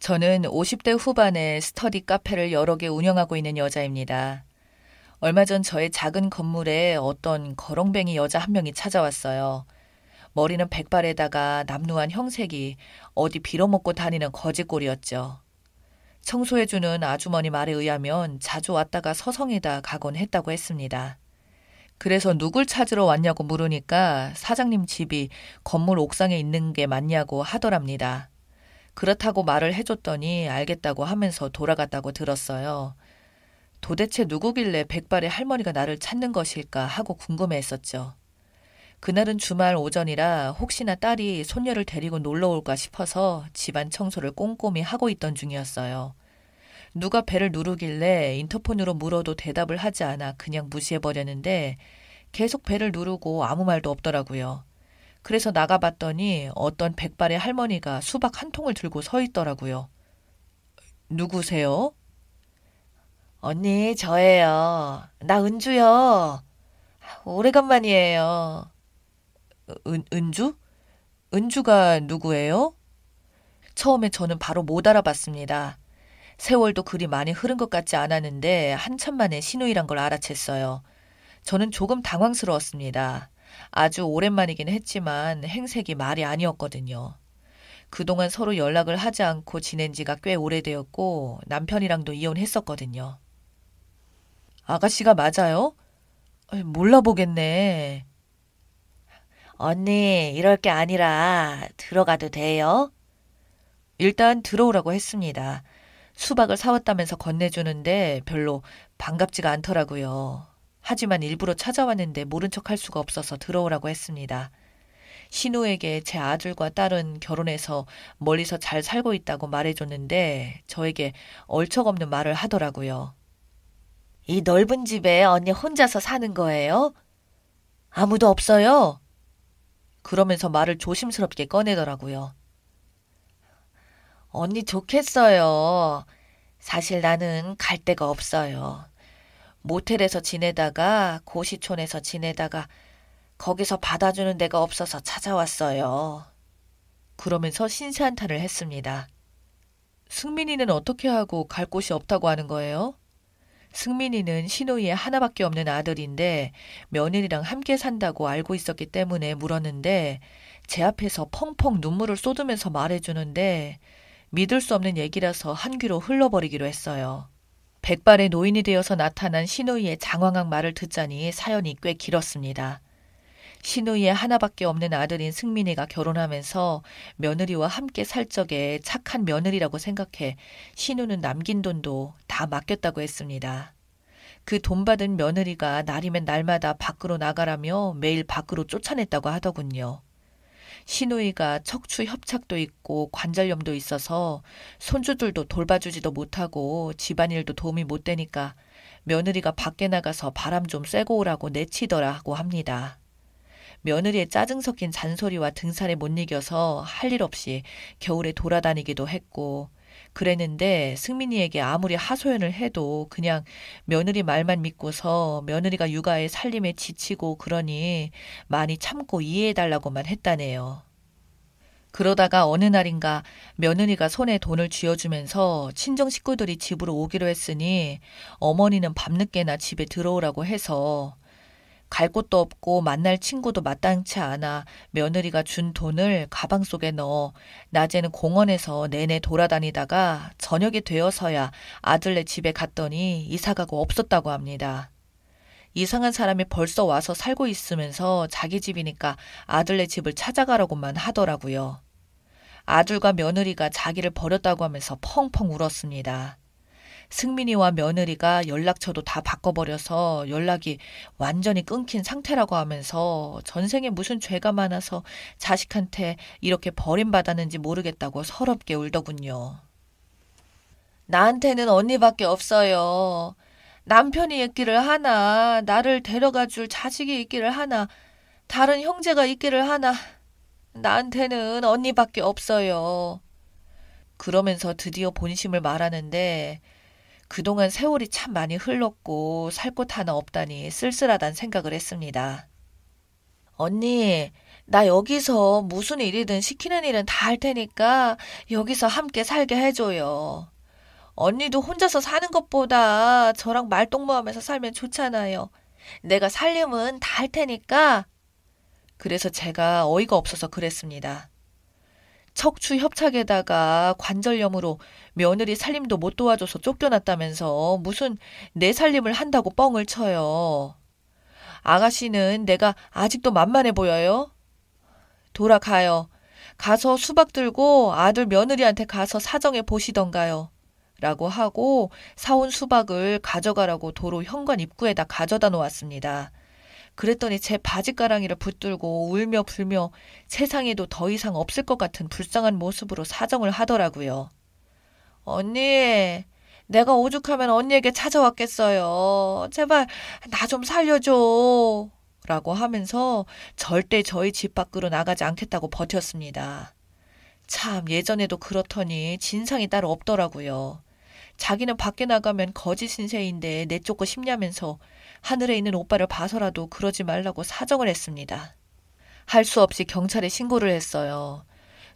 저는 50대 후반에 스터디 카페를 여러 개 운영하고 있는 여자입니다. 얼마 전 저의 작은 건물에 어떤 거렁뱅이 여자 한 명이 찾아왔어요. 머리는 백발에다가 남루한 형색이 어디 빌어먹고 다니는 거지꼴이었죠. 청소해주는 아주머니 말에 의하면 자주 왔다가 서성이다 가곤 했다고 했습니다. 그래서 누굴 찾으러 왔냐고 물으니까 사장님 집이 건물 옥상에 있는 게 맞냐고 하더랍니다. 그렇다고 말을 해줬더니 알겠다고 하면서 돌아갔다고 들었어요. 도대체 누구길래 백발의 할머니가 나를 찾는 것일까 하고 궁금해했었죠. 그날은 주말 오전이라 혹시나 딸이 손녀를 데리고 놀러 올까 싶어서 집안 청소를 꼼꼼히 하고 있던 중이었어요. 누가 벨을 누르길래 인터폰으로 물어도 대답을 하지 않아 그냥 무시해버렸는데 계속 벨을 누르고 아무 말도 없더라고요. 그래서 나가봤더니 어떤 백발의 할머니가 수박 한 통을 들고 서 있더라고요. 누구세요? 언니, 저예요. 나 은주요. 오래간만이에요. 은주? 은주가 누구예요? 처음에 저는 바로 못 알아봤습니다. 세월도 그리 많이 흐른 것 같지 않았는데 한참 만에 신우이란 걸 알아챘어요. 저는 조금 당황스러웠습니다. 아주 오랜만이긴 했지만 행색이 말이 아니었거든요. 그동안 서로 연락을 하지 않고 지낸 지가 꽤 오래되었고 남편이랑도 이혼했었거든요. 아가씨가 맞아요? 몰라보겠네. 언니, 이럴 게 아니라 들어가도 돼요? 일단 들어오라고 했습니다. 수박을 사왔다면서 건네주는데 별로 반갑지가 않더라고요. 하지만 일부러 찾아왔는데 모른 척 할 수가 없어서 들어오라고 했습니다. 신우에게 제 아들과 딸은 결혼해서 멀리서 잘 살고 있다고 말해줬는데 저에게 얼척없는 말을 하더라고요. 이 넓은 집에 언니 혼자서 사는 거예요? 아무도 없어요? 그러면서 말을 조심스럽게 꺼내더라고요. 언니 좋겠어요. 사실 나는 갈 데가 없어요. 모텔에서 지내다가 고시촌에서 지내다가 거기서 받아주는 데가 없어서 찾아왔어요. 그러면서 신세한탄을 했습니다. 승민이는 어떻게 하고 갈 곳이 없다고 하는 거예요? 승민이는 신우이의 하나밖에 없는 아들인데 며느리랑 함께 산다고 알고 있었기 때문에 물었는데 제 앞에서 펑펑 눈물을 쏟으면서 말해주는데 믿을 수 없는 얘기라서 한 귀로 흘러버리기로 했어요. 백발의 노인이 되어서 나타난 신우이의 장황한 말을 듣자니 사연이 꽤 길었습니다. 신우이의 하나밖에 없는 아들인 승민이가 결혼하면서 며느리와 함께 살 적에 착한 며느리라고 생각해 신우는 남긴 돈도 다 맡겼다고 했습니다. 그 돈 받은 며느리가 날이면 날마다 밖으로 나가라며 매일 밖으로 쫓아냈다고 하더군요. 신우이가 척추 협착도 있고 관절염도 있어서 손주들도 돌봐주지도 못하고 집안일도 도움이 못 되니까 며느리가 밖에 나가서 바람 좀 쐬고 오라고 내치더라고 합니다. 며느리의 짜증 섞인 잔소리와 등살에 못 이겨서 할 일 없이 겨울에 돌아다니기도 했고 그랬는데 승민이에게 아무리 하소연을 해도 그냥 며느리 말만 믿고서 며느리가 육아에 살림에 지치고 그러니 많이 참고 이해해달라고만 했다네요. 그러다가 어느 날인가 며느리가 손에 돈을 쥐어주면서 친정 식구들이 집으로 오기로 했으니 어머니는 밤늦게나 집에 들어오라고 해서 갈 곳도 없고 만날 친구도 마땅치 않아 며느리가 준 돈을 가방 속에 넣어 낮에는 공원에서 내내 돌아다니다가 저녁이 되어서야 아들네 집에 갔더니 이사가고 없었다고 합니다. 이상한 사람이 벌써 와서 살고 있으면서 자기 집이니까 아들네 집을 찾아가라고만 하더라고요. 아들과 며느리가 자기를 버렸다고 하면서 펑펑 울었습니다. 승민이와 며느리가 연락처도 다 바꿔버려서 연락이 완전히 끊긴 상태라고 하면서 전생에 무슨 죄가 많아서 자식한테 이렇게 버림받았는지 모르겠다고 서럽게 울더군요. 나한테는 언니밖에 없어요. 남편이 있기를 하나, 나를 데려가 줄 자식이 있기를 하나, 다른 형제가 있기를 하나, 나한테는 언니밖에 없어요. 그러면서 드디어 본심을 말하는데 그동안 세월이 참 많이 흘렀고 살 곳 하나 없다니 쓸쓸하단 생각을 했습니다. 언니, 나 여기서 무슨 일이든 시키는 일은 다 할 테니까 여기서 함께 살게 해줘요. 언니도 혼자서 사는 것보다 저랑 말동무하면서 살면 좋잖아요. 내가 살림은 다 할 테니까. 그래서 제가 어이가 없어서 그랬습니다. 척추 협착에다가 관절염으로 며느리 살림도 못 도와줘서 쫓겨났다면서 무슨 내 살림을 한다고 뻥을 쳐요. 아가씨는 내가 아직도 만만해 보여요? 돌아가요. 가서 수박 들고 아들 며느리한테 가서 사정해 보시던가요. 라고 하고 사온 수박을 가져가라고 도로 현관 입구에다 가져다 놓았습니다. 그랬더니 제 바지가랑이를 붙들고 울며 불며 세상에도 더 이상 없을 것 같은 불쌍한 모습으로 사정을 하더라고요. 언니, 내가 오죽하면 언니에게 찾아왔겠어요. 제발 나 좀 살려줘. 라고 하면서 절대 저희 집 밖으로 나가지 않겠다고 버텼습니다. 참 예전에도 그렇더니 진상이 따로 없더라고요. 자기는 밖에 나가면 거짓 신세인데 내쫓고 싶냐면서 하늘에 있는 오빠를 봐서라도 그러지 말라고 사정을 했습니다. 할 수 없이 경찰에 신고를 했어요.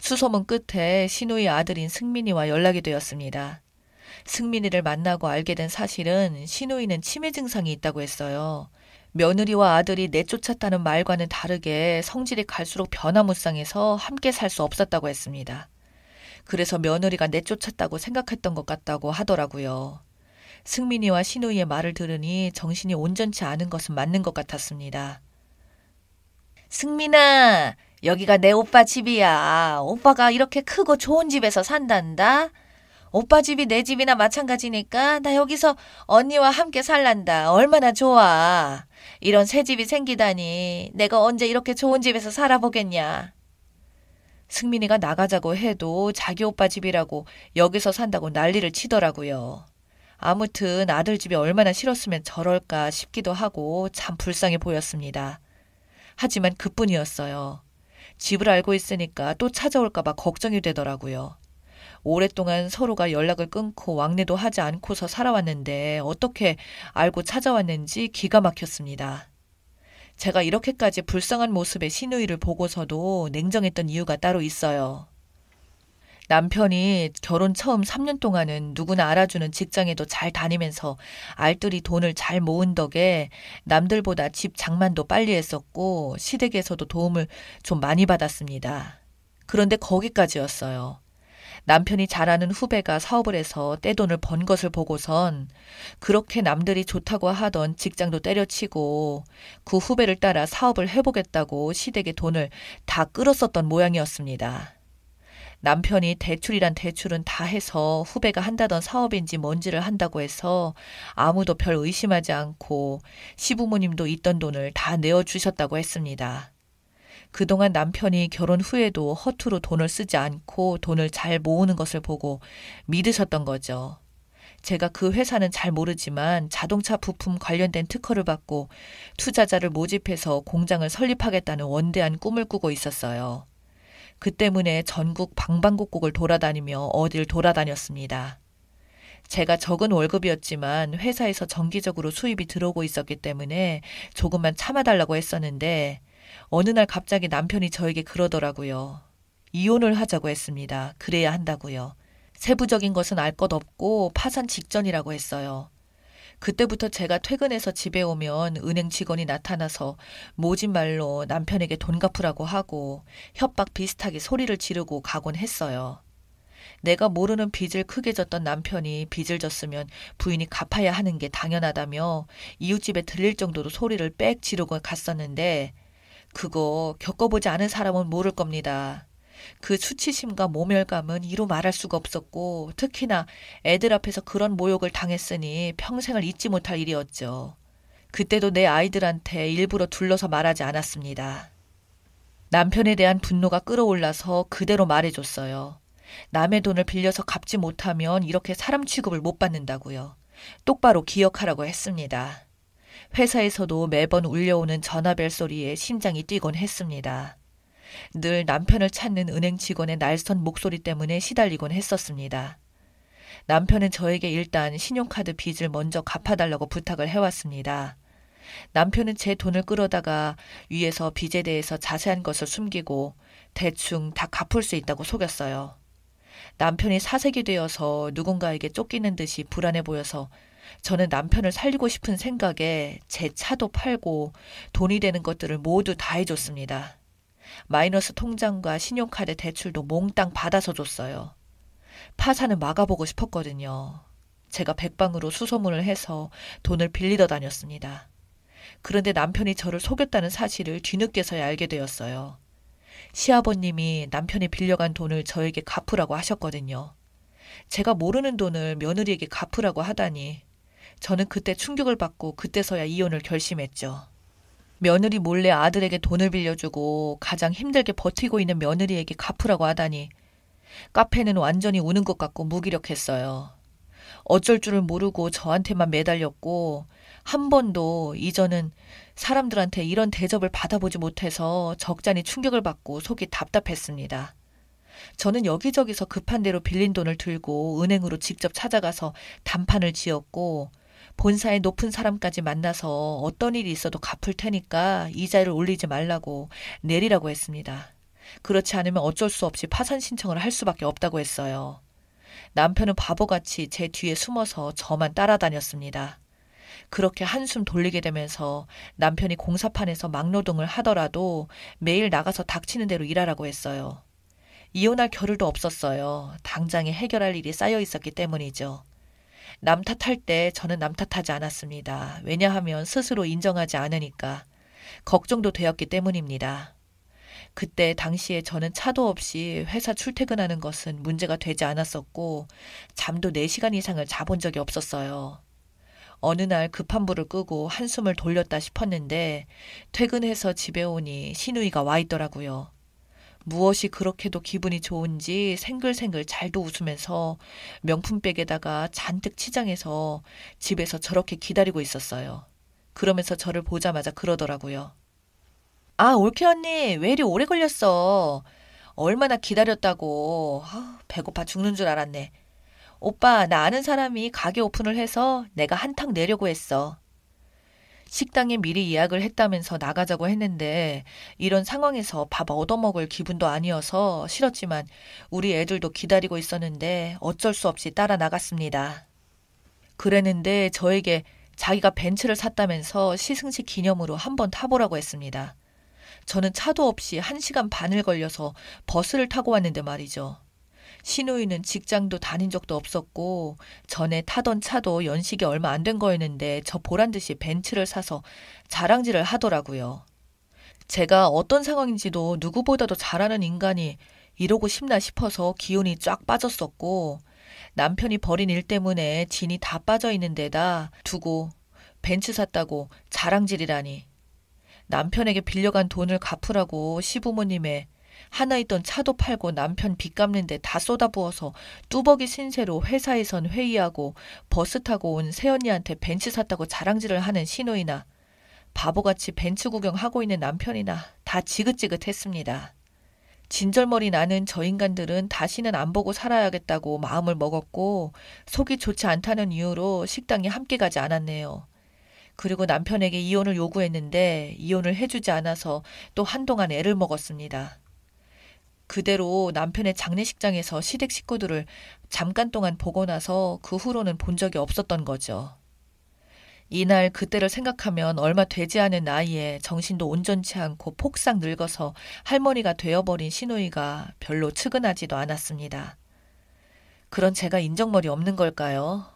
수소문 끝에 신우의 아들인 승민이와 연락이 되었습니다. 승민이를 만나고 알게 된 사실은 신우이는 치매 증상이 있다고 했어요. 며느리와 아들이 내쫓았다는 말과는 다르게 성질이 갈수록 변화무쌍해서 함께 살 수 없었다고 했습니다. 그래서 며느리가 내쫓았다고 생각했던 것 같다고 하더라고요. 승민이와 신우이의 말을 들으니 정신이 온전치 않은 것은 맞는 것 같았습니다. 승민아, 여기가 내 오빠 집이야. 오빠가 이렇게 크고 좋은 집에서 산단다. 오빠 집이 내 집이나 마찬가지니까 나 여기서 언니와 함께 살란다. 얼마나 좋아. 이런 새 집이 생기다니 내가 언제 이렇게 좋은 집에서 살아보겠냐. 승민이가 나가자고 해도 자기 오빠 집이라고 여기서 산다고 난리를 치더라고요. 아무튼 아들 집이 얼마나 싫었으면 저럴까 싶기도 하고 참 불쌍해 보였습니다. 하지만 그뿐이었어요. 집을 알고 있으니까 또 찾아올까봐 걱정이 되더라고요. 오랫동안 서로가 연락을 끊고 왕래도 하지 않고서 살아왔는데 어떻게 알고 찾아왔는지 기가 막혔습니다. 제가 이렇게까지 불쌍한 모습의 신우이를 보고서도 냉정했던 이유가 따로 있어요. 남편이 결혼 처음 3년 동안은 누구나 알아주는 직장에도 잘 다니면서 알뜰히 돈을 잘 모은 덕에 남들보다 집 장만도 빨리 했었고 시댁에서도 도움을 좀 많이 받았습니다. 그런데 거기까지였어요. 남편이 잘 아는 후배가 사업을 해서 떼돈을 번 것을 보고선 그렇게 남들이 좋다고 하던 직장도 때려치고 그 후배를 따라 사업을 해보겠다고 시댁에 돈을 다 끌었었던 모양이었습니다. 남편이 대출이란 대출은 다 해서 후배가 한다던 사업인지 뭔지를 한다고 해서 아무도 별 의심하지 않고 시부모님도 있던 돈을 다 내어주셨다고 했습니다. 그동안 남편이 결혼 후에도 허투루 돈을 쓰지 않고 돈을 잘 모으는 것을 보고 믿으셨던 거죠. 제가 그 회사는 잘 모르지만 자동차 부품 관련된 특허를 받고 투자자를 모집해서 공장을 설립하겠다는 원대한 꿈을 꾸고 있었어요. 그 때문에 전국 방방곡곡을 돌아다니며 어딜 돌아다녔습니다. 제가 적은 월급이었지만 회사에서 정기적으로 수입이 들어오고 있었기 때문에 조금만 참아달라고 했었는데 어느 날 갑자기 남편이 저에게 그러더라고요. 이혼을 하자고 했습니다. 그래야 한다고요. 세부적인 것은 알 것 없고 파산 직전이라고 했어요. 그때부터 제가 퇴근해서 집에 오면 은행 직원이 나타나서 모진 말로 남편에게 돈 갚으라고 하고 협박 비슷하게 소리를 지르고 가곤 했어요. 내가 모르는 빚을 크게 졌던 남편이 빚을 졌으면 부인이 갚아야 하는 게 당연하다며 이웃집에 들릴 정도로 소리를 빽 지르고 갔었는데 그거 겪어보지 않은 사람은 모를 겁니다. 그 수치심과 모멸감은 이루 말할 수가 없었고 특히나 애들 앞에서 그런 모욕을 당했으니 평생을 잊지 못할 일이었죠. 그때도 내 아이들한테 일부러 둘러서 말하지 않았습니다. 남편에 대한 분노가 끌어올라서 그대로 말해줬어요. 남의 돈을 빌려서 갚지 못하면 이렇게 사람 취급을 못 받는다고요. 똑바로 기억하라고 했습니다. 회사에서도 매번 울려오는 전화벨 소리에 심장이 뛰곤 했습니다. 늘 남편을 찾는 은행 직원의 날선 목소리 때문에 시달리곤 했었습니다. 남편은 저에게 일단 신용카드 빚을 먼저 갚아달라고 부탁을 해왔습니다. 남편은 제 돈을 끌어다가 위에서 빚에 대해서 자세한 것을 숨기고 대충 다 갚을 수 있다고 속였어요. 남편이 사색이 되어서 누군가에게 쫓기는 듯이 불안해 보여서 저는 남편을 살리고 싶은 생각에 제 차도 팔고 돈이 되는 것들을 모두 다 해줬습니다. 마이너스 통장과 신용카드 대출도 몽땅 받아서 줬어요. 파산을 막아보고 싶었거든요. 제가 백방으로 수소문을 해서 돈을 빌리러 다녔습니다. 그런데 남편이 저를 속였다는 사실을 뒤늦게서야 알게 되었어요. 시아버님이 남편이 빌려간 돈을 저에게 갚으라고 하셨거든요. 제가 모르는 돈을 며느리에게 갚으라고 하다니 저는 그때 충격을 받고 그때서야 이혼을 결심했죠. 며느리 몰래 아들에게 돈을 빌려주고 가장 힘들게 버티고 있는 며느리에게 갚으라고 하다니 카페는 완전히 우는 것 같고 무기력했어요. 어쩔 줄을 모르고 저한테만 매달렸고 한 번도 이전은 사람들한테 이런 대접을 받아보지 못해서 적잖이 충격을 받고 속이 답답했습니다. 저는 여기저기서 급한 대로 빌린 돈을 들고 은행으로 직접 찾아가서 단판을 지었고 본사의 높은 사람까지 만나서 어떤 일이 있어도 갚을 테니까 이자를 올리지 말라고 내리라고 했습니다. 그렇지 않으면 어쩔 수 없이 파산 신청을 할 수밖에 없다고 했어요. 남편은 바보같이 제 뒤에 숨어서 저만 따라다녔습니다. 그렇게 한숨 돌리게 되면서 남편이 공사판에서 막노동을 하더라도 매일 나가서 닥치는 대로 일하라고 했어요. 이혼할 겨를도 없었어요. 당장에 해결할 일이 쌓여 있었기 때문이죠. 남 탓할 때 저는 남 탓하지 않았습니다. 왜냐하면 스스로 인정하지 않으니까. 걱정도 되었기 때문입니다. 그때 당시에 저는 차도 없이 회사 출퇴근하는 것은 문제가 되지 않았었고 잠도 4시간 이상을 자본 적이 없었어요. 어느 날 급한 불을 끄고 한숨을 돌렸다 싶었는데 퇴근해서 집에 오니 시누이가 와 있더라고요. 무엇이 그렇게도 기분이 좋은지 생글생글 잘도 웃으면서 명품백에다가 잔뜩 치장해서 집에서 저렇게 기다리고 있었어요. 그러면서 저를 보자마자 그러더라고요. 아, 올케 언니, 왜 이리 오래 걸렸어? 얼마나 기다렸다고. 배고파 죽는 줄 알았네. 오빠, 나 아는 사람이 가게 오픈을 해서 내가 한탕 내려고 했어. 식당에 미리 예약을 했다면서 나가자고 했는데 이런 상황에서 밥 얻어먹을 기분도 아니어서 싫었지만 우리 애들도 기다리고 있었는데 어쩔 수 없이 따라 나갔습니다. 그랬는데 저에게 자기가 벤츠를 샀다면서 시승식 기념으로 한번 타보라고 했습니다. 저는 차도 없이 1시간 반을 걸려서 버스를 타고 왔는데 말이죠. 시누이는 직장도 다닌 적도 없었고 전에 타던 차도 연식이 얼마 안 된 거였는데 저 보란듯이 벤츠를 사서 자랑질을 하더라고요. 제가 어떤 상황인지도 누구보다도 잘 아는 인간이 이러고 싶나 싶어서 기운이 쫙 빠졌었고 남편이 벌인 일 때문에 진이 다 빠져 있는 데다 두고 벤츠 샀다고 자랑질이라니. 남편에게 빌려간 돈을 갚으라고 시부모님의 하나 있던 차도 팔고 남편 빚 갚는데 다 쏟아부어서 뚜벅이 신세로 회사에선 회의하고 버스 타고 온 새언니한테 벤츠 샀다고 자랑질을 하는 시누이나 바보같이 벤츠 구경하고 있는 남편이나 다 지긋지긋했습니다. 진절머리 나는 저 인간들은 다시는 안 보고 살아야겠다고 마음을 먹었고 속이 좋지 않다는 이유로 식당에 함께 가지 않았네요. 그리고 남편에게 이혼을 요구했는데 이혼을 해주지 않아서 또 한동안 애를 먹었습니다. 그대로 남편의 장례식장에서 시댁 식구들을 잠깐 동안 보고 나서 그 후로는 본 적이 없었던 거죠. 이날 그때를 생각하면 얼마 되지 않은 나이에 정신도 온전치 않고 폭삭 늙어서 할머니가 되어버린 시누이가 별로 측은하지도 않았습니다. 그런 제가 인정머리 없는 걸까요?